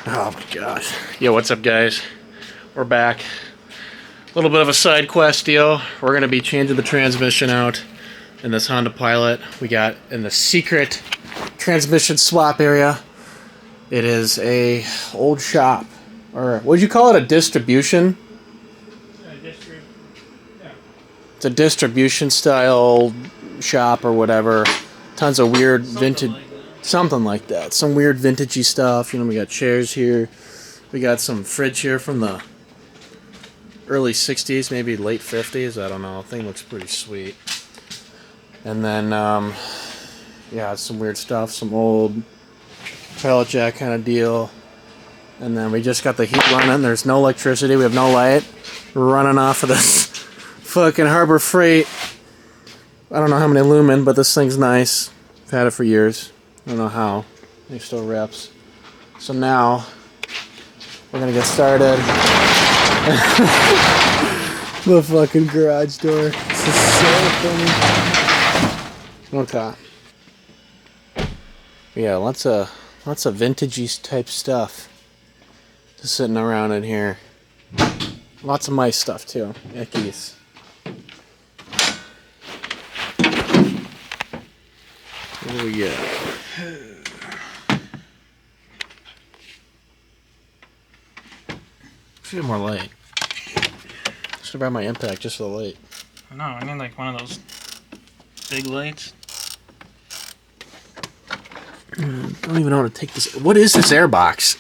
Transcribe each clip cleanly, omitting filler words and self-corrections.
Oh my gosh. Yo, what's up, guys? We're back. A little bit of a side quest deal. We're going to be changing the transmission out in this Honda Pilot. We got in the secret transmission swap area. It is a old shop. Or, would you call it a distribution? It's a distribution style shop or whatever. Tons of weird vintage... Something like that. Some weird vintagey stuff. You know, we got chairs here. We got some fridge here from the early 60s, maybe late 50s. I don't know. The thing looks pretty sweet. And then, yeah, some weird stuff. Some old pallet jack kind of deal. And then we just got the heat running. There's no electricity. We have no light. We're running off of this fucking Harbor Freight. I don't know how many lumen, but this thing's nice. I've had it for years. I don't know how. It still reps. So now, we're gonna get started. The fucking garage door. This is so funny. Okay. Yeah, lots of vintagey type stuff. Just sitting around in here. Lots of mice stuff too. Ickies. Oh yeah. Should get more light. Should have brought my impact just for the light. No, I need like one of those big lights. I don't even know how to take this. What is this air box?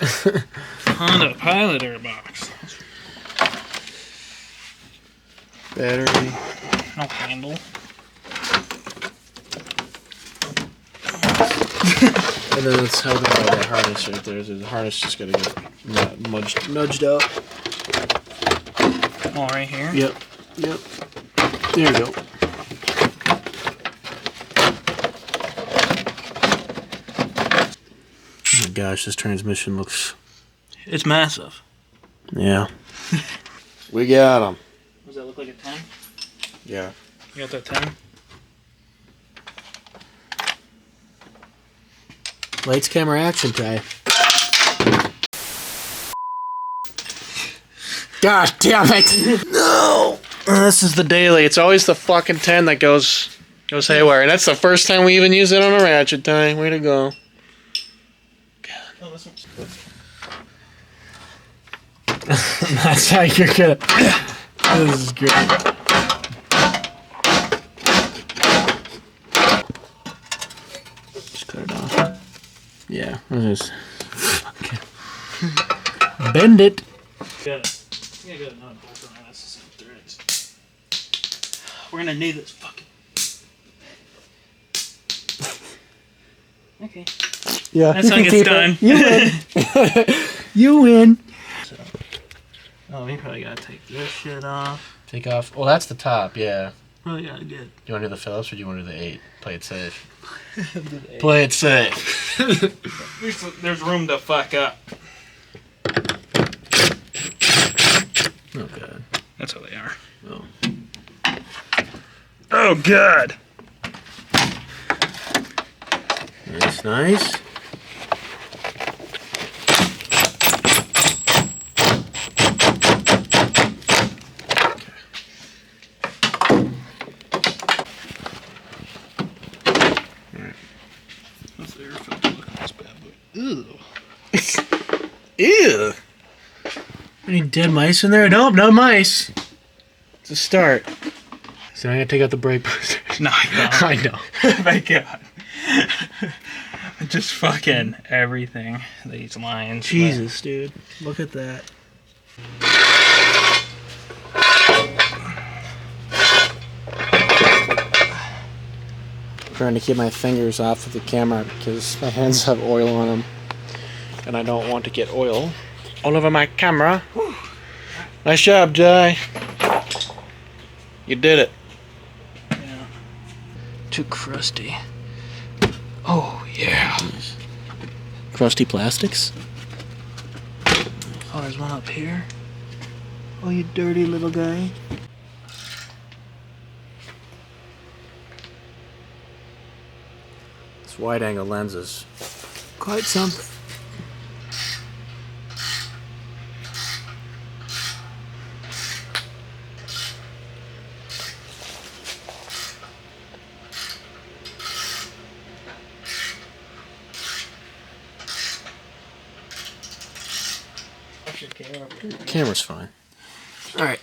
Honda Pilot air box. Battery. No handle. And then it's held by that harness right there. The harness just gotta get nudged out. Oh, right here? Yep. There you go. Oh my gosh, this transmission looks... It's massive. Yeah. We got him. Does that look like a 10? Yeah. You got that 10? Lights, camera, action, Ty. God damn it! No! This is the daily. It's always the fucking 10 that goes haywire. And that's the first time we even use it on a ratchet, Ty. Way to go. God. Oh, this one's... That's how you're gonna... This is great. Just cut it off. Yeah, just bend it. Got it. I got another bolt on this. See what there is. We're gonna need this fucking. Okay. Yeah, that's how it gets done. You win. You win. So, oh, we probably gotta take this shit off. Take off. Well, that's the top. Yeah. Oh yeah, I did. Do you want to do the Phillips or do you want to do the 8? Play it safe. Play it safe. There's room to fuck up. Oh god. That's how they are. Oh. Oh god. Nice. Ew. Ew. Any dead mice in there? Nope, no mice. It's a start. So I'm gonna take out the brake boosters. No, I know. My god. Just fucking everything. These lines. Jesus, dude. Look at that. I'm trying to keep my fingers off of the camera because my hands have oil on them. And I don't want to get oil all over my camera. Whew. Nice job, Jai. You did it. Yeah. Too crusty. Oh, yeah. Nice. Crusty plastics? Oh, there's one up here. Oh, you dirty little guy. This wide-angle lens is quite something. your camera. Camera's fine. All right.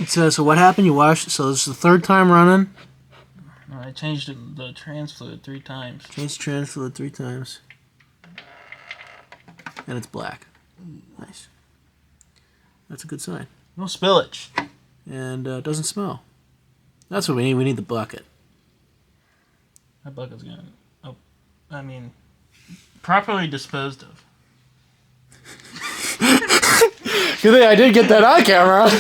So what happened? You washed. So this is the third time running. No, I changed the trans fluid 3 times. Changed the trans fluid 3 times. And it's black. Nice. That's a good sign. No spillage. And it doesn't smell. That's what we need. We need the bucket. That bucket's gonna. Oh, I mean, properly disposed of. Good thing I did get that on camera.